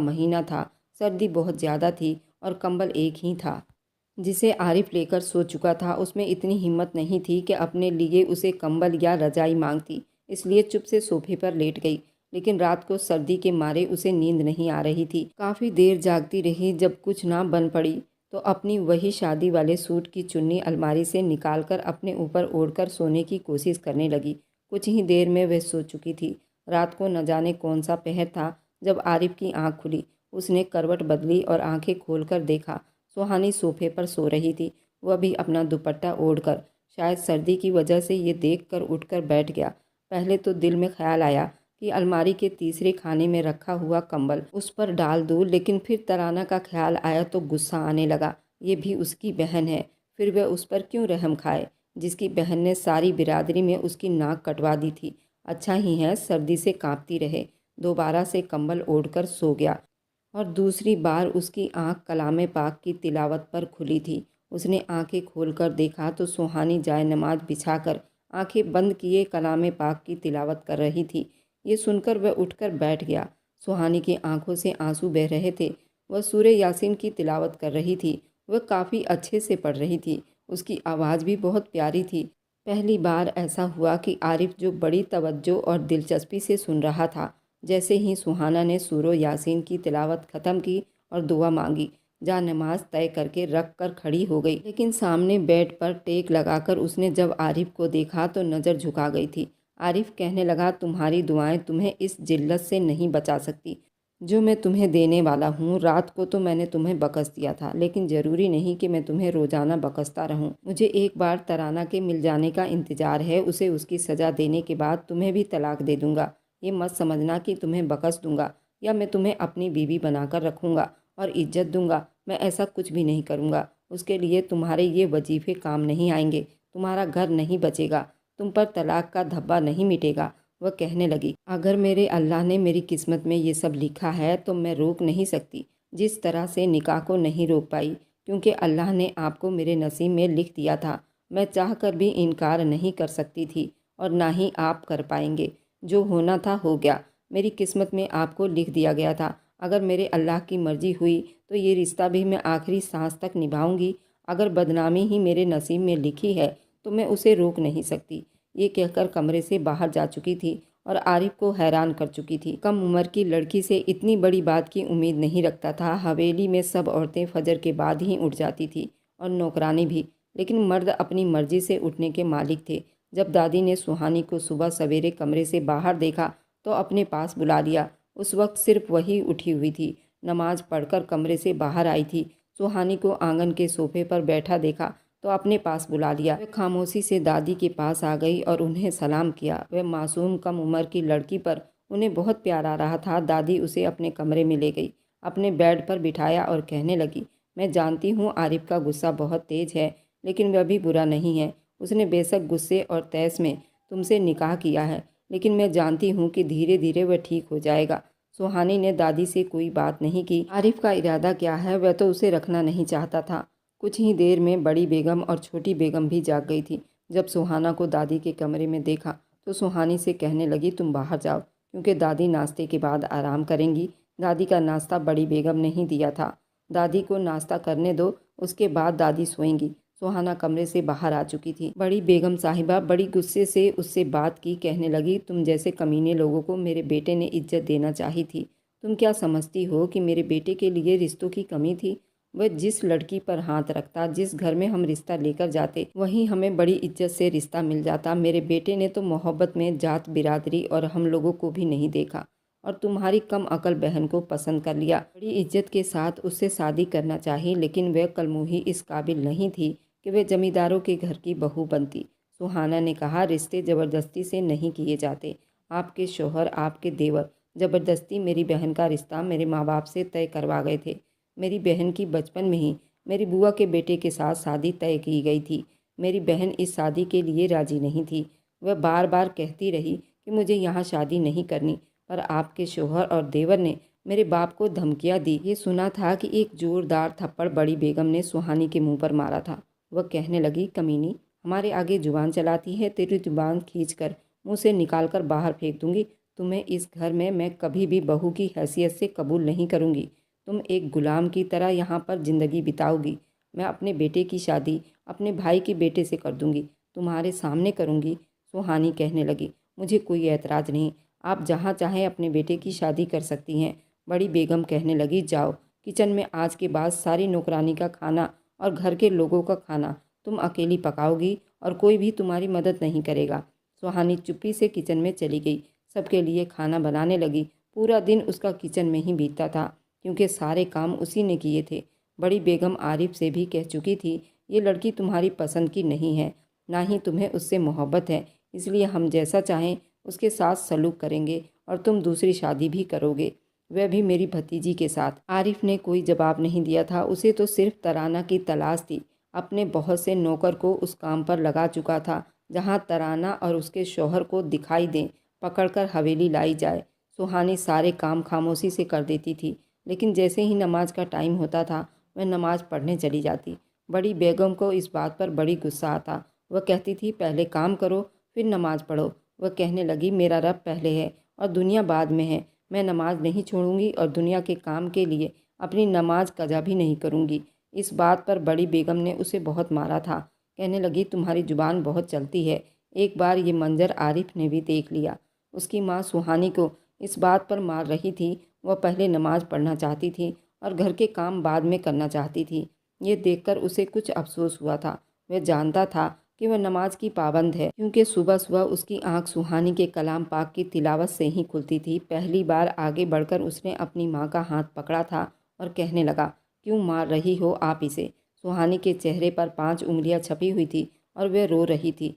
महीना था, सर्दी बहुत ज़्यादा थी और कंबल एक ही था जिसे आरिफ लेकर सो चुका था। उसमें इतनी हिम्मत नहीं थी कि अपने लिए उसे कंबल या रजाई मांगती, इसलिए चुप से सोफे पर लेट गई। लेकिन रात को सर्दी के मारे उसे नींद नहीं आ रही थी। काफ़ी देर जागती रही। जब कुछ ना बन पड़ी तो अपनी वही शादी वाले सूट की चुन्नी अलमारी से निकालकर अपने ऊपर ओढ़कर सोने की कोशिश करने लगी। कुछ ही देर में वह सो चुकी थी। रात को न जाने कौन सा पहर था जब आरिफ की आंख खुली। उसने करवट बदली और आंखें खोलकर देखा, सुहानी सोफे पर सो रही थी, वह भी अपना दुपट्टा ओढ़कर। शायद सर्दी की वजह से ये देखकर उठकर बैठ गया। पहले तो दिल में ख्याल आया कि अलमारी के तीसरे खाने में रखा हुआ कंबल उस पर डाल दूँ, लेकिन फिर तराना का ख्याल आया तो गुस्सा आने लगा। ये भी उसकी बहन है, फिर वह उस पर क्यों रहम खाए, जिसकी बहन ने सारी बिरादरी में उसकी नाक कटवा दी थी। अच्छा ही है सर्दी से कांपती रहे। दोबारा से कंबल ओढ़कर सो गया और दूसरी बार उसकी आंख कलामे पाक की तिलावत पर खुली थी। उसने आंखें खोलकर देखा तो सुहानी जाए नमाज बिछाकर आंखें बंद किए कलामे पाक की तिलावत कर रही थी। ये सुनकर वह उठकर बैठ गया। सुहानी की आंखों से आंसू बह रहे थे। वह सूरे यासीन की तिलावत कर रही थी। वह काफ़ी अच्छे से पढ़ रही थी। उसकी आवाज़ भी बहुत प्यारी थी। पहली बार ऐसा हुआ कि आरिफ जो बड़ी तवज्जो और दिलचस्पी से सुन रहा था। जैसे ही सुहाना ने सूरो यासीन की तिलावत ख़त्म की और दुआ मांगी, जा नमाज तय करके रख कर खड़ी हो गई। लेकिन सामने बेड पर टेक लगाकर उसने जब आरिफ को देखा तो नज़र झुका गई थी। आरिफ कहने लगा, तुम्हारी दुआएं तुम्हें इस जिल्लत से नहीं बचा सकती जो मैं तुम्हें देने वाला हूँ। रात को तो मैंने तुम्हें बकस दिया था, लेकिन ज़रूरी नहीं कि मैं तुम्हें रोज़ाना बकसता रहूँ। मुझे एक बार तराना के मिल जाने का इंतज़ार है। उसे उसकी सज़ा देने के बाद तुम्हें भी तलाक दे दूँगा। ये मत समझना कि तुम्हें बकस दूँगा या मैं तुम्हें अपनी बीवी बनाकर रखूँगा और इज्जत दूँगा। मैं ऐसा कुछ भी नहीं करूँगा। उसके लिए तुम्हारे ये वजीफ़े काम नहीं आएंगे। तुम्हारा घर नहीं बचेगा, तुम पर तलाक का धब्बा नहीं मिटेगा। वह कहने लगी, अगर मेरे अल्लाह ने मेरी किस्मत में ये सब लिखा है तो मैं रोक नहीं सकती। जिस तरह से निकाह को नहीं रोक पाई, क्योंकि अल्लाह ने आपको मेरे नसीब में लिख दिया था। मैं चाह कर भी इनकार नहीं कर सकती थी और ना ही आप कर पाएंगे। जो होना था हो गया। मेरी किस्मत में आपको लिख दिया गया था। अगर मेरे अल्लाह की मर्जी हुई तो ये रिश्ता भी मैं आखिरी सांस तक निभाऊंगी। अगर बदनामी ही मेरे नसीब में लिखी है तो मैं उसे रोक नहीं सकती। ये कहकर कमरे से बाहर जा चुकी थी और आरिफ को हैरान कर चुकी थी। कम उम्र की लड़की से इतनी बड़ी बात की उम्मीद नहीं रखता था। हवेली में सब औरतें फजर के बाद ही उठ जाती थी और नौकरानी भी, लेकिन मर्द अपनी मर्जी से उठने के मालिक थे। जब दादी ने सुहानी को सुबह सवेरे कमरे से बाहर देखा तो अपने पास बुला लिया। उस वक्त सिर्फ वही उठी हुई थी। नमाज पढ़कर कमरे से बाहर आई थी। सुहानी को आंगन के सोफे पर बैठा देखा तो अपने पास बुला लिया। वह खामोशी से दादी के पास आ गई और उन्हें सलाम किया। वह मासूम कम उम्र की लड़की पर उन्हें बहुत प्यार आ रहा था। दादी उसे अपने कमरे में ले गई, अपने बेड पर बिठाया और कहने लगी, मैं जानती हूँ आरिफ का गुस्सा बहुत तेज है, लेकिन वह भी बुरा नहीं है। उसने बेशक गुस्से और तैस में तुमसे निकाह किया है, लेकिन मैं जानती हूँ कि धीरे धीरे वह ठीक हो जाएगा। सुहानी ने दादी से कोई बात नहीं की। आरिफ का इरादा क्या है वह तो उसे रखना नहीं चाहता था। कुछ ही देर में बड़ी बेगम और छोटी बेगम भी जाग गई थी। जब सुहाना को दादी के कमरे में देखा तो सुहानी से कहने लगी, तुम बाहर जाओ, क्योंकि दादी नाश्ते के बाद आराम करेंगी। दादी का नाश्ता बड़ी बेगम ने ही दिया था। दादी को नाश्ता करने दो, उसके बाद दादी सोएंगी। सुहाना कमरे से बाहर आ चुकी थी। बड़ी बेगम साहिबा बड़ी गुस्से से उससे बात की। कहने लगी, तुम जैसे कमीने लोगों को मेरे बेटे ने इज्जत देना चाही थी। तुम क्या समझती हो कि मेरे बेटे के लिए रिश्तों की कमी थी? वह जिस लड़की पर हाथ रखता, जिस घर में हम रिश्ता लेकर जाते, वहीं हमें बड़ी इज्जत से रिश्ता मिल जाता। मेरे बेटे ने तो मोहब्बत में जात बिरादरी और हम लोगों को भी नहीं देखा और तुम्हारी कम अकल बहन को पसंद कर लिया। बड़ी इज्जत के साथ उससे शादी करना चाही, लेकिन वह कलमोही इस काबिल नहीं थी कि वह जमींदारों के घर की बहू बनती। सुहाना ने कहा, रिश्ते ज़बरदस्ती से नहीं किए जाते। आपके शौहर, आपके देवर ज़बरदस्ती मेरी बहन का रिश्ता मेरे माँ बाप से तय करवा गए थे। मेरी बहन की बचपन में ही मेरी बुआ के बेटे के साथ शादी तय की गई थी। मेरी बहन इस शादी के लिए राजी नहीं थी। वह बार बार कहती रही कि मुझे यहाँ शादी नहीं करनी, पर आपके शौहर और देवर ने मेरे बाप को धमकियाँ दी। ये सुना था कि एक जोरदार थप्पड़ बड़ी बेगम ने सुहानी के मुंह पर मारा था। वह कहने लगी, कमीनी, हमारे आगे जुबान चलाती है, तेरी जुबान खींचकर मुंह से निकाल कर बाहर फेंक दूंगी। तुम्हें इस घर में मैं कभी भी बहू की हैसियत से कबूल नहीं करूंगी। तुम एक गुलाम की तरह यहाँ पर ज़िंदगी बिताओगी। मैं अपने बेटे की शादी अपने भाई के बेटे से कर दूंगी, तुम्हारे सामने करूंगी। सुहानी कहने लगी, मुझे कोई एतराज़ नहीं, आप जहाँ चाहें अपने बेटे की शादी कर सकती हैं। बड़ी बेगम कहने लगी, जाओ, किचन में आज के बाद सारी नौकरानी का खाना और घर के लोगों का खाना तुम अकेली पकाओगी और कोई भी तुम्हारी मदद नहीं करेगा। सुहानी चुप्पी से किचन में चली गई, सबके लिए खाना बनाने लगी। पूरा दिन उसका किचन में ही बीतता था, क्योंकि सारे काम उसी ने किए थे। बड़ी बेगम आरिफ से भी कह चुकी थी, ये लड़की तुम्हारी पसंद की नहीं है, ना ही तुम्हें उससे मोहब्बत है, इसलिए हम जैसा चाहें उसके साथ सलूक करेंगे और तुम दूसरी शादी भी करोगे, वह भी मेरी भतीजी के साथ। आरिफ ने कोई जवाब नहीं दिया था। उसे तो सिर्फ तराना की तलाश थी। अपने बहुत से नौकर को उस काम पर लगा चुका था जहाँ तराना और उसके शौहर को दिखाई दें, पकड़कर हवेली लाई जाए। सुहानी सारे काम खामोशी से कर देती थी, लेकिन जैसे ही नमाज का टाइम होता था वह नमाज पढ़ने चली जाती। बड़ी बेगम को इस बात पर बड़ी गुस्सा आता। वह कहती थी, पहले काम करो फिर नमाज पढ़ो। वह कहने लगी, मेरा रब पहले है और दुनिया बाद में है। मैं नमाज नहीं छोड़ूंगी और दुनिया के काम के लिए अपनी नमाज कज़ा भी नहीं करूंगी। इस बात पर बड़ी बेगम ने उसे बहुत मारा था। कहने लगी, तुम्हारी जुबान बहुत चलती है। एक बार ये मंजर आरिफ ने भी देख लिया। उसकी माँ सुहानी को इस बात पर मार रही थी। वह पहले नमाज पढ़ना चाहती थी और घर के काम बाद में करना चाहती थी। ये देखकर उसे कुछ अफसोस हुआ था। वह जानता था कि वह नमाज की पाबंद है, क्योंकि सुबह सुबह उसकी आंख सुहानी के कलाम पाक की तिलावत से ही खुलती थी। पहली बार आगे बढ़कर उसने अपनी माँ का हाथ पकड़ा था और कहने लगा, क्यों मार रही हो आप इसे? सुहानी के चेहरे पर 5 उंगलियां छपी हुई थी और वह रो रही थी।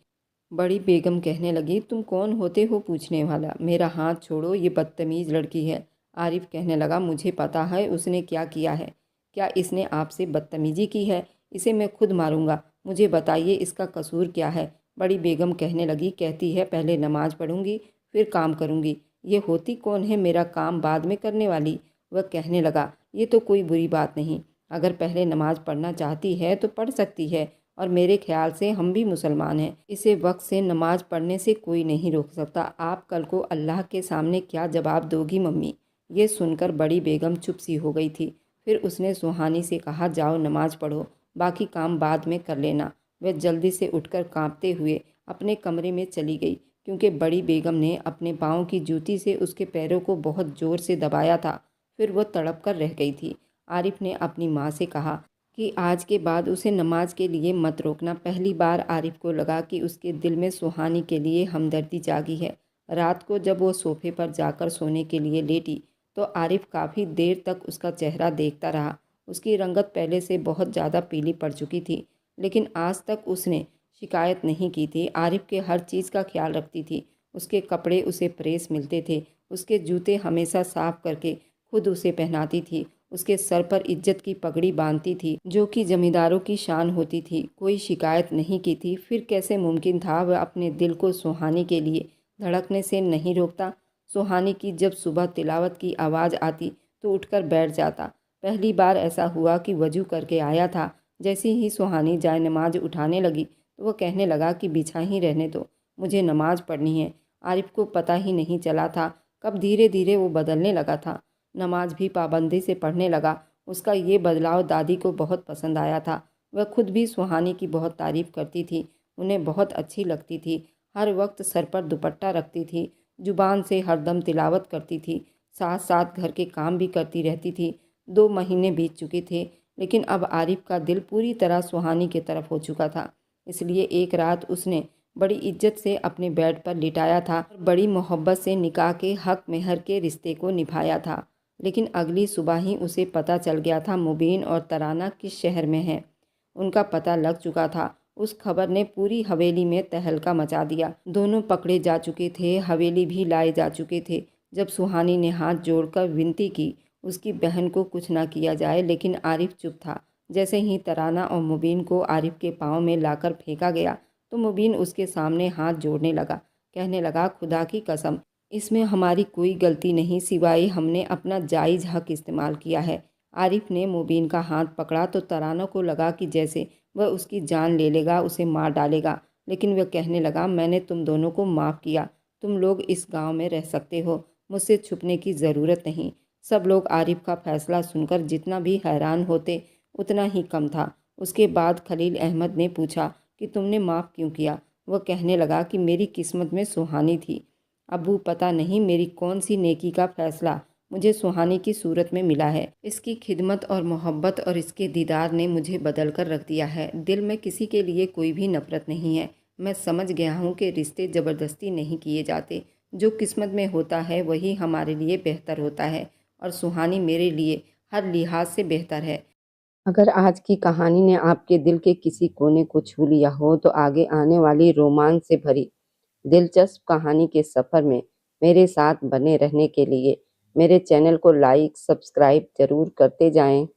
बड़ी बेगम कहने लगी, तुम कौन होते हो पूछने वाला? मेरा हाथ छोड़ो, ये बदतमीज़ लड़की है। आरिफ कहने लगा, मुझे पता है उसने क्या किया है। क्या इसने आपसे बदतमीज़ी की है? इसे मैं खुद मारूंगा। मुझे बताइए इसका कसूर क्या है? बड़ी बेगम कहने लगी, कहती है पहले नमाज पढ़ूंगी फिर काम करूंगी। ये होती कौन है मेरा काम बाद में करने वाली? वह कहने लगा, ये तो कोई बुरी बात नहीं। अगर पहले नमाज पढ़ना चाहती है तो पढ़ सकती है, और मेरे ख्याल से हम भी मुसलमान हैं। इसे वक्त से नमाज पढ़ने से कोई नहीं रोक सकता। आप कल को अल्लाह के सामने क्या जवाब दोगी मम्मी? ये सुनकर बड़ी बेगम चुप सी हो गई थी। फिर उसने सुहानी से कहा, जाओ नमाज पढ़ो, बाकी काम बाद में कर लेना। वह जल्दी से उठकर कांपते हुए अपने कमरे में चली गई, क्योंकि बड़ी बेगम ने अपने पाँव की जूती से उसके पैरों को बहुत ज़ोर से दबाया था। फिर वह तड़प कर रह गई थी। आरिफ ने अपनी माँ से कहा कि आज के बाद उसे नमाज के लिए मत रोकना। पहली बार आरिफ को लगा कि उसके दिल में सुहानी के लिए हमदर्दी जागी है। रात को जब वो सोफे पर जाकर सोने के लिए लेटी तो आरिफ काफ़ी देर तक उसका चेहरा देखता रहा। उसकी रंगत पहले से बहुत ज़्यादा पीली पड़ चुकी थी, लेकिन आज तक उसने शिकायत नहीं की थी। आरिफ के हर चीज़ का ख्याल रखती थी। उसके कपड़े उसे प्रेस मिलते थे, उसके जूते हमेशा साफ करके खुद उसे पहनाती थी, उसके सर पर इज्जत की पगड़ी बांधती थी जो कि जमींदारों की शान होती थी। कोई शिकायत नहीं की थी। फिर कैसे मुमकिन था वह अपने दिल को सुहानी के लिए धड़कने से नहीं रोकता? सुहानी की जब सुबह तिलावत की आवाज़ आती तो उठकर बैठ जाता। पहली बार ऐसा हुआ कि वजू करके आया था। जैसे ही सुहानी जाए नमाज उठाने लगी तो वह कहने लगा कि बिछा ही रहने दो, मुझे नमाज पढ़नी है। आरिफ को पता ही नहीं चला था कब धीरे धीरे वो बदलने लगा था। नमाज भी पाबंदी से पढ़ने लगा। उसका ये बदलाव दादी को बहुत पसंद आया था। वह खुद भी सुहानी की बहुत तारीफ़ करती थी, उन्हें बहुत अच्छी लगती थी। हर वक्त सर पर दुपट्टा रखती थी, जुबान से हरदम तिलावत करती थी, साथ साथ घर के काम भी करती रहती थी। 2 महीने बीत चुके थे, लेकिन अब आरिफ का दिल पूरी तरह सुहानी की तरफ हो चुका था। इसलिए एक रात उसने बड़ी इज्जत से अपने बेड पर लिटाया था और बड़ी मोहब्बत से निकाह के हक मेहर के रिश्ते को निभाया था। लेकिन अगली सुबह ही उसे पता चल गया था मुबीन और तराना किस शहर में हैं। उनका पता लग चुका था। उस खबर ने पूरी हवेली में तहलका मचा दिया। दोनों पकड़े जा चुके थे, हवेली भी लाए जा चुके थे। जब सुहानी ने हाथ जोड़कर विनती की उसकी बहन को कुछ ना किया जाए, लेकिन आरिफ चुप था। जैसे ही तराना और मुबीन को आरिफ के पाँव में लाकर फेंका गया तो मुबीन उसके सामने हाथ जोड़ने लगा, कहने लगा, खुदा की कसम, इसमें हमारी कोई गलती नहीं, सिवाय हमने अपना जायज़ हक इस्तेमाल किया है। आरिफ ने मुबीन का हाथ पकड़ा तो तराना को लगा कि जैसे वह उसकी जान ले लेगा, उसे मार डालेगा। लेकिन वह कहने लगा, मैंने तुम दोनों को माफ़ किया। तुम लोग इस गांव में रह सकते हो, मुझसे छुपने की ज़रूरत नहीं। सब लोग आरिफ का फैसला सुनकर जितना भी हैरान होते उतना ही कम था। उसके बाद खलील अहमद ने पूछा कि तुमने माफ़ क्यों किया? वह कहने लगा कि मेरी किस्मत में सुहानी थी। अबू, पता नहीं मेरी कौन सी नेकी का फैसला मुझे सुहानी की सूरत में मिला है। इसकी खिदमत और मोहब्बत और इसके दीदार ने मुझे बदल कर रख दिया है। दिल में किसी के लिए कोई भी नफ़रत नहीं है। मैं समझ गया हूँ कि रिश्ते ज़बरदस्ती नहीं किए जाते। जो किस्मत में होता है वही हमारे लिए बेहतर होता है, और सुहानी मेरे लिए हर लिहाज से बेहतर है। अगर आज की कहानी ने आपके दिल के किसी कोने को छू लिया हो तो आगे आने वाली रोमांच से भरी दिलचस्प कहानी के सफ़र में मेरे साथ बने रहने के लिए मेरे चैनल को लाइक सब्सक्राइब ज़रूर करते जाएं।